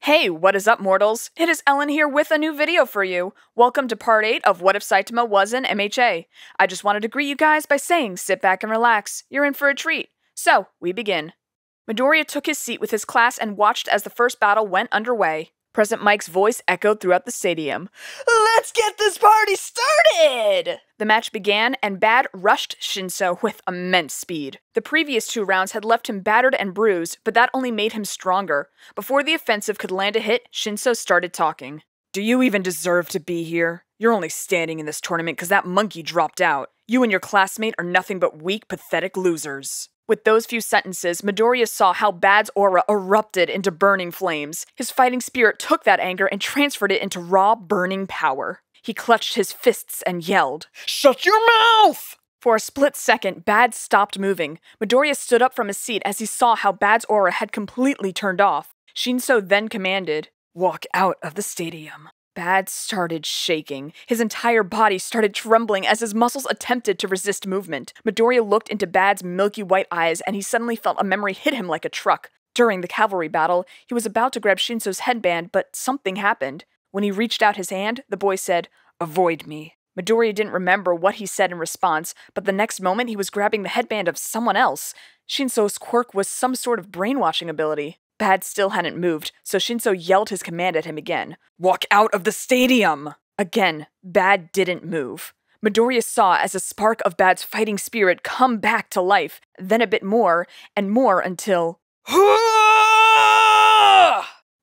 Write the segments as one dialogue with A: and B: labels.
A: Hey, what is up, mortals? It is Ellen here with a new video for you. Welcome to part 8 of What If Saitama Was in MHA. I just wanted to greet you guys by saying sit back and relax. You're in for a treat. So, we begin. Midoriya took his seat with his class and watched as the first battle went underway. President Mike's voice echoed throughout the stadium. Let's get this party started! The match began, and Bad rushed Shinso with immense speed. The previous 2 rounds had left him battered and bruised, but that only made him stronger. Before the offensive could land a hit, Shinso started talking. Do you even deserve to be here? You're only standing in this tournament because that monkey dropped out. You and your classmate are nothing but weak, pathetic losers. With those few sentences, Midoriya saw how Bad's aura erupted into burning flames. His fighting spirit took that anger and transferred it into raw, burning power. He clutched his fists and yelled, "Shut your mouth!" For a split second, Bad stopped moving. Midoriya stood up from his seat as he saw how Bad's aura had completely turned off. Shinso then commanded, "Walk out of the stadium." Bad started shaking. His entire body started trembling as his muscles attempted to resist movement. Midoriya looked into Bad's milky white eyes and he suddenly felt a memory hit him like a truck. During the cavalry battle, he was about to grab Shinso's headband, but something happened. When he reached out his hand, the boy said, "Avoid me." Midoriya didn't remember what he said in response, but the next moment he was grabbing the headband of someone else. Shinso's quirk was some sort of brainwashing ability. Bad still hadn't moved, so Shinso yelled his command at him again. "Walk out of the stadium!" Again, Bad didn't move. Midoriya saw as a spark of Bad's fighting spirit come back to life, then a bit more, and more until...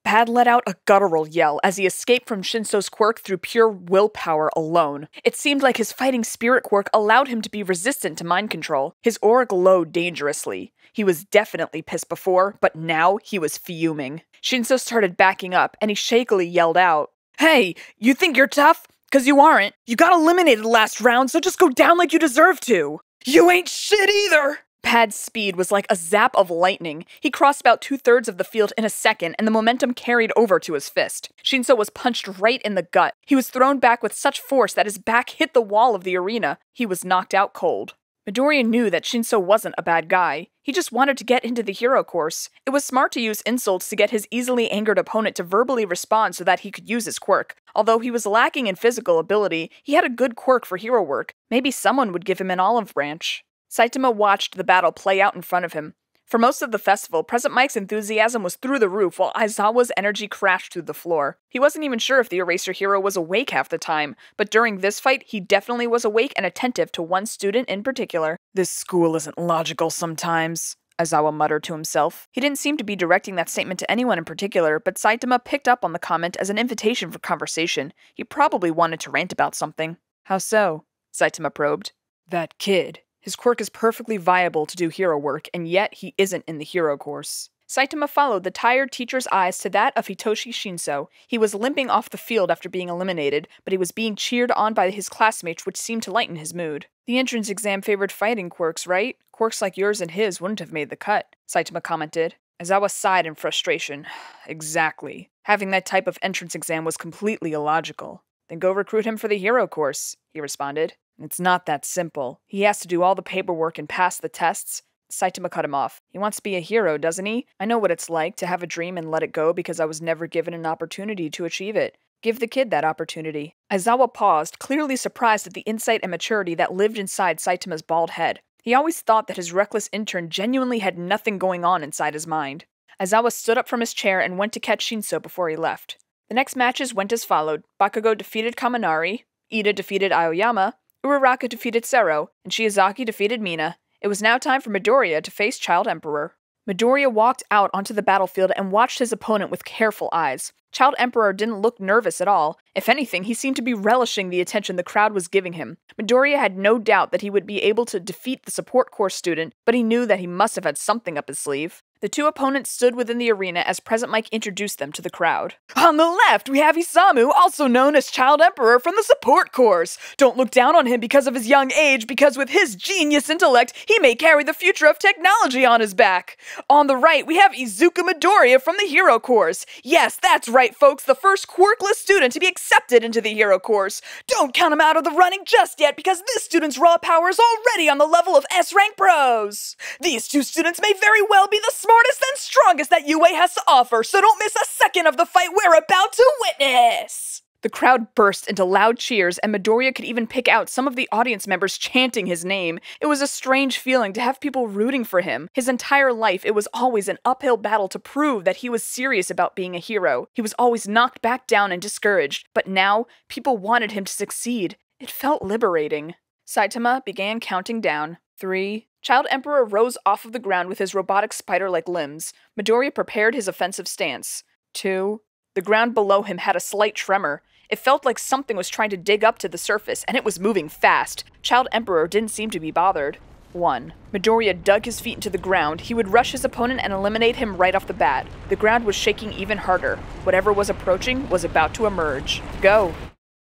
A: Bad let out a guttural yell as he escaped from Shinso's quirk through pure willpower alone. It seemed like his fighting spirit quirk allowed him to be resistant to mind control. His aura glowed dangerously. He was definitely pissed before, but now he was fuming. Shinso started backing up, and he shakily yelled out, "Hey, you think you're tough? 'Cause you aren't. You got eliminated last round, so just go down like you deserve to. You ain't shit either!" Bad's speed was like a zap of lightning. He crossed about 2/3 of the field in a second, and the momentum carried over to his fist. Shinso was punched right in the gut. He was thrown back with such force that his back hit the wall of the arena. He was knocked out cold. Midoriya knew that Shinso wasn't a bad guy. He just wanted to get into the hero course. It was smart to use insults to get his easily angered opponent to verbally respond so that he could use his quirk. Although he was lacking in physical ability, he had a good quirk for hero work. Maybe someone would give him an olive branch. Saitama watched the battle play out in front of him. For most of the festival, President Mike's enthusiasm was through the roof while Aizawa's energy crashed through the floor. He wasn't even sure if the Eraser hero was awake half the time, but during this fight, he definitely was awake and attentive to one student in particular. "This school isn't logical sometimes," Aizawa muttered to himself. He didn't seem to be directing that statement to anyone in particular, but Saitama picked up on the comment as an invitation for conversation. He probably wanted to rant about something. "How so?" Saitama probed. "That kid. His quirk is perfectly viable to do hero work, and yet he isn't in the hero course." Saitama followed the tired teacher's eyes to that of Hitoshi Shinso. He was limping off the field after being eliminated, but he was being cheered on by his classmates, which seemed to lighten his mood. "The entrance exam favored fighting quirks, right? Quirks like yours and his wouldn't have made the cut," Saitama commented. Aizawa sighed in frustration. "Exactly. Having that type of entrance exam was completely illogical." "Then go recruit him for the hero course," he responded. "It's not that simple. He has to do all the paperwork and pass the tests." Saitama cut him off. "He wants to be a hero, doesn't he? I know what it's like to have a dream and let it go because I was never given an opportunity to achieve it. Give the kid that opportunity." Aizawa paused, clearly surprised at the insight and maturity that lived inside Saitama's bald head. He always thought that his reckless intern genuinely had nothing going on inside his mind. Aizawa stood up from his chair and went to catch Shinso before he left. The next matches went as followed. Bakugo defeated Kaminari, Ida defeated Aoyama, Uraraka defeated Sero, and Shiozaki defeated Mina. It was now time for Midoriya to face Child Emperor. Midoriya walked out onto the battlefield and watched his opponent with careful eyes. Child Emperor didn't look nervous at all. If anything, he seemed to be relishing the attention the crowd was giving him. Midoriya had no doubt that he would be able to defeat the support course student, but he knew that he must have had something up his sleeve. The 2 opponents stood within the arena as President Mike introduced them to the crowd. "On the left, we have Isamu, also known as Child Emperor from the support course. Don't look down on him because of his young age, because with his genius intellect, he may carry the future of technology on his back. On the right, we have Izuku Midoriya from the hero course. Yes, that's right, folks, the first quirkless student to be accepted into the hero course. Don't count him out of the running just yet, because this student's raw power is already on the level of S-rank pros. These 2 students may very well be the smartest smartest and strongest that UA has to offer, so don't miss a second of the fight we're about to witness! The crowd burst into loud cheers, and Midoriya could even pick out some of the audience members chanting his name. It was a strange feeling to have people rooting for him. His entire life, it was always an uphill battle to prove that he was serious about being a hero. He was always knocked back down and discouraged, but now, people wanted him to succeed. It felt liberating. Saitama began counting down. 3. Child Emperor rose off of the ground with his robotic spider-like limbs. Midoriya prepared his offensive stance. 2. The ground below him had a slight tremor. It felt like something was trying to dig up to the surface, and it was moving fast. Child Emperor didn't seem to be bothered. 1. Midoriya dug his feet into the ground. He would rush his opponent and eliminate him right off the bat. The ground was shaking even harder. Whatever was approaching was about to emerge. Go.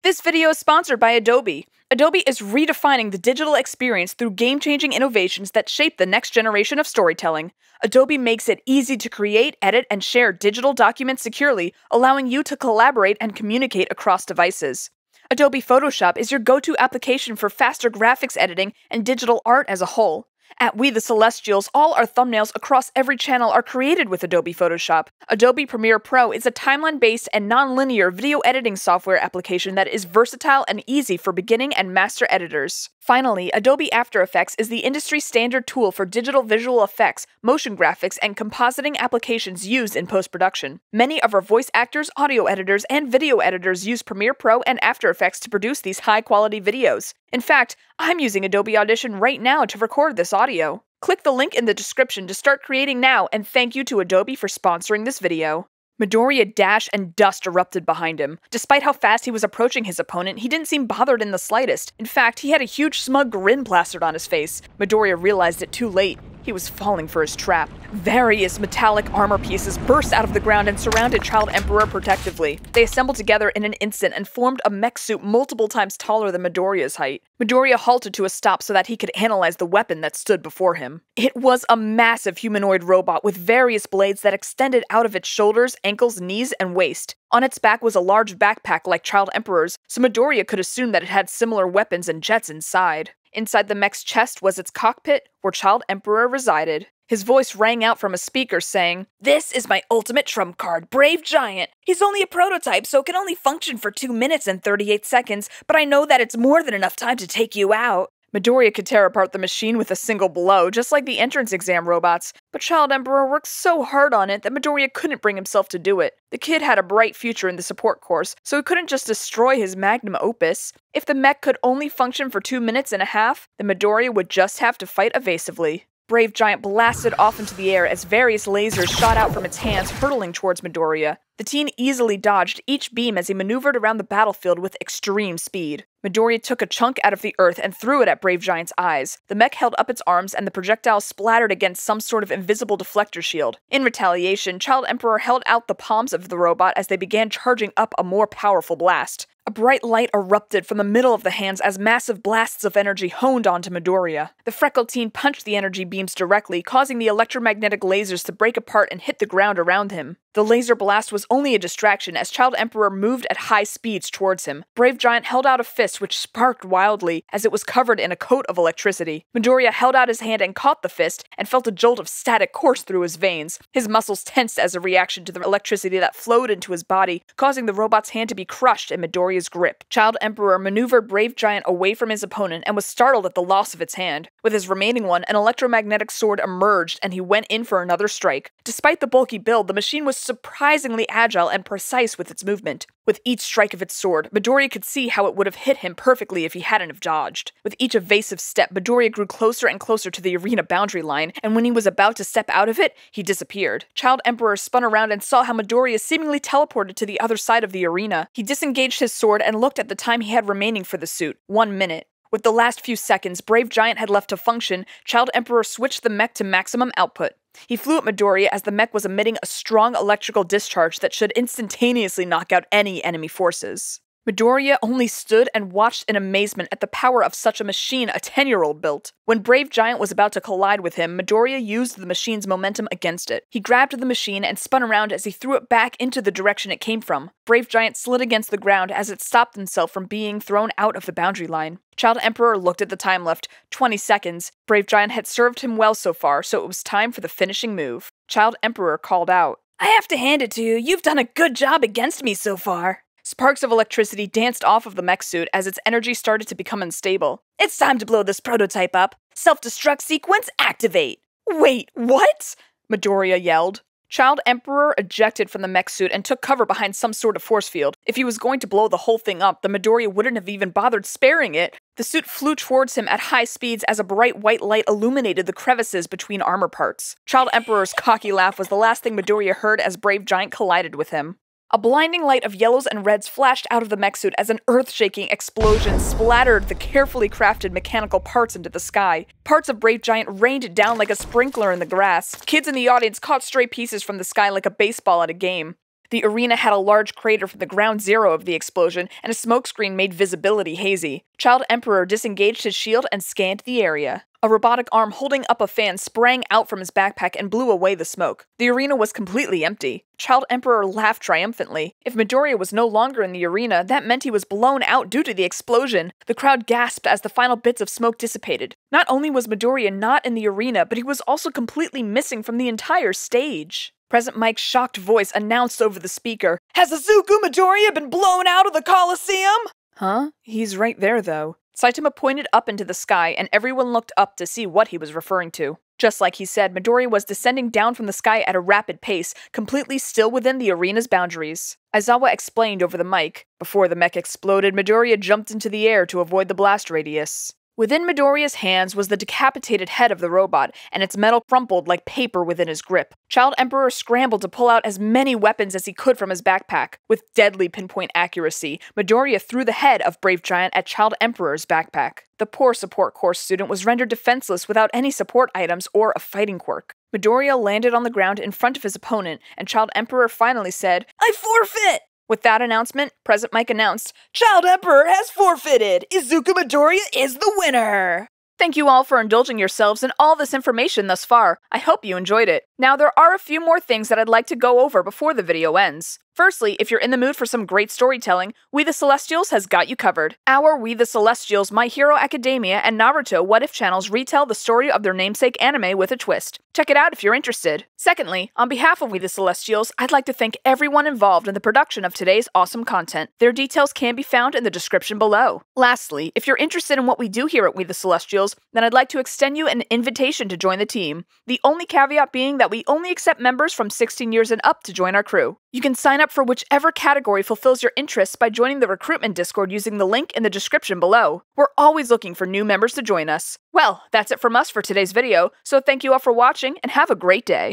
A: This video is sponsored by Adobe. Adobe is redefining the digital experience through game-changing innovations that shape the next generation of storytelling. Adobe makes it easy to create, edit, and share digital documents securely, allowing you to collaborate and communicate across devices. Adobe Photoshop is your go-to application for faster graphics editing and digital art as a whole. At We the Celestials, all our thumbnails across every channel are created with Adobe Photoshop. Adobe Premiere Pro is a timeline-based and non-linear video editing software application that is versatile and easy for beginning and master editors. Finally, Adobe After Effects is the industry standard tool for digital visual effects, motion graphics, and compositing applications used in post-production. Many of our voice actors, audio editors, and video editors use Premiere Pro and After Effects to produce these high-quality videos. In fact, I'm using Adobe Audition right now to record this audio. Click the link in the description to start creating now, and thank you to Adobe for sponsoring this video. Midoriya dashed and dust erupted behind him. Despite how fast he was approaching his opponent, he didn't seem bothered in the slightest. In fact, he had a huge smug grin plastered on his face. Midoriya realized it too late. He was falling for his trap. Various metallic armor pieces burst out of the ground and surrounded Child Emperor protectively. They assembled together in an instant and formed a mech suit multiple times taller than Midoriya's height. Midoriya halted to a stop so that he could analyze the weapon that stood before him. It was a massive humanoid robot with various blades that extended out of its shoulders, ankles, knees, and waist. On its back was a large backpack like Child Emperor's, so Midoriya could assume that it had similar weapons and jets inside. Inside the mech's chest was its cockpit, where Child Emperor resided. His voice rang out from a speaker saying, "This is my ultimate trump card, Brave Giant. He's only a prototype, so it can only function for 2 minutes and 38 seconds, but I know that it's more than enough time to take you out." Midoriya could tear apart the machine with a single blow, just like the entrance exam robots, but Child Emperor worked so hard on it that Midoriya couldn't bring himself to do it. The kid had a bright future in the support course, so he couldn't just destroy his magnum opus. If the mech could only function for 2 minutes and a half, then Midoriya would just have to fight evasively. Brave Giant blasted off into the air as various lasers shot out from its hands, hurtling towards Midoriya. The teen easily dodged each beam as he maneuvered around the battlefield with extreme speed. Midoriya took a chunk out of the earth and threw it at Brave Giant's eyes. The mech held up its arms and the projectile splattered against some sort of invisible deflector shield. In retaliation, Child Emperor held out the palms of the robot as they began charging up a more powerful blast. A bright light erupted from the middle of the hands as massive blasts of energy honed onto Midoriya. The freckled teen punched the energy beams directly, causing the electromagnetic lasers to break apart and hit the ground around him. The laser blast was only a distraction as Child Emperor moved at high speeds towards him. Brave Giant held out a fist which sparked wildly as it was covered in a coat of electricity. Midoriya held out his hand and caught the fist and felt a jolt of static course through his veins. His muscles tensed as a reaction to the electricity that flowed into his body, causing the robot's hand to be crushed in Midoriya's grip. Child Emperor maneuvered Brave Giant away from his opponent and was startled at the loss of its hand. With his remaining one, an electromagnetic sword emerged and he went in for another strike. Despite the bulky build, the machine was surprisingly agile and precise with its movement. With each strike of its sword, Midoriya could see how it would have hit him perfectly if he hadn't have dodged. With each evasive step, Midoriya grew closer and closer to the arena boundary line, and when he was about to step out of it, he disappeared. Child Emperor spun around and saw how Midoriya seemingly teleported to the other side of the arena. He disengaged his sword and looked at the time he had remaining for the suit, 1 minute. With the last few seconds Brave Giant had left to function, Child Emperor switched the mech to maximum output. He flew at Midoriya as the mech was emitting a strong electrical discharge that should instantaneously knock out any enemy forces. Midoriya only stood and watched in amazement at the power of such a machine a 10-year-old built. When Brave Giant was about to collide with him, Midoriya used the machine's momentum against it. He grabbed the machine and spun around as he threw it back into the direction it came from. Brave Giant slid against the ground as it stopped himself from being thrown out of the boundary line. Child Emperor looked at the time left, 20 seconds. Brave Giant had served him well so far, so it was time for the finishing move. Child Emperor called out, "I have to hand it to you, you've done a good job against me so far." Sparks of electricity danced off of the mech suit as its energy started to become unstable. "It's time to blow this prototype up. Self-destruct sequence activate." "Wait, what?" Midoriya yelled. Child Emperor ejected from the mech suit and took cover behind some sort of force field. If he was going to blow the whole thing up, the Midoriya wouldn't have even bothered sparing it. The suit flew towards him at high speeds as a bright white light illuminated the crevices between armor parts. Child Emperor's cocky laugh was the last thing Midoriya heard as Brave Giant collided with him. A blinding light of yellows and reds flashed out of the mech suit as an earth-shaking explosion splattered the carefully crafted mechanical parts into the sky. Parts of Brave Giant rained down like a sprinkler in the grass. Kids in the audience caught stray pieces from the sky like a baseball at a game. The arena had a large crater from the ground zero of the explosion, and a smokescreen made visibility hazy. Child Emperor disengaged his shield and scanned the area. A robotic arm holding up a fan sprang out from his backpack and blew away the smoke. The arena was completely empty. Child Emperor laughed triumphantly. If Midoriya was no longer in the arena, that meant he was blown out due to the explosion. The crowd gasped as the final bits of smoke dissipated. Not only was Midoriya not in the arena, but he was also completely missing from the entire stage. Present Mike's shocked voice announced over the speaker, "Has Izuku Midoriya been blown out of the Coliseum?" Huh? He's right there, though. Saitama pointed up into the sky, and everyone looked up to see what he was referring to. Just like he said, Midoriya was descending down from the sky at a rapid pace, completely still within the arena's boundaries. Aizawa explained over the mic. Before the mech exploded, Midoriya jumped into the air to avoid the blast radius. Within Midoriya's hands was the decapitated head of the robot, and its metal crumpled like paper within his grip. Child Emperor scrambled to pull out as many weapons as he could from his backpack. With deadly pinpoint accuracy, Midoriya threw the head of Brave Giant at Child Emperor's backpack. The poor support course student was rendered defenseless without any support items or a fighting quirk. Midoriya landed on the ground in front of his opponent, and Child Emperor finally said, "I forfeit!" With that announcement, Present Mike announced, "Child Emperor has forfeited! Izuku Midoriya is the winner!" Thank you all for indulging yourselves in all this information thus far. I hope you enjoyed it. Now there are a few more things that I'd like to go over before the video ends. Firstly, if you're in the mood for some great storytelling, We the Celestials has got you covered. Our We the Celestials, My Hero Academia, and Naruto What If channels retell the story of their namesake anime with a twist. Check it out if you're interested. Secondly, on behalf of We the Celestials, I'd like to thank everyone involved in the production of today's awesome content. Their details can be found in the description below. Lastly, if you're interested in what we do here at We the Celestials, then I'd like to extend you an invitation to join the team. The only caveat being that we only accept members from 16 years and up to join our crew. You can sign up for whichever category fulfills your interests by joining the recruitment Discord using the link in the description below. We're always looking for new members to join us. Well, that's it from us for today's video, so thank you all for watching and have a great day.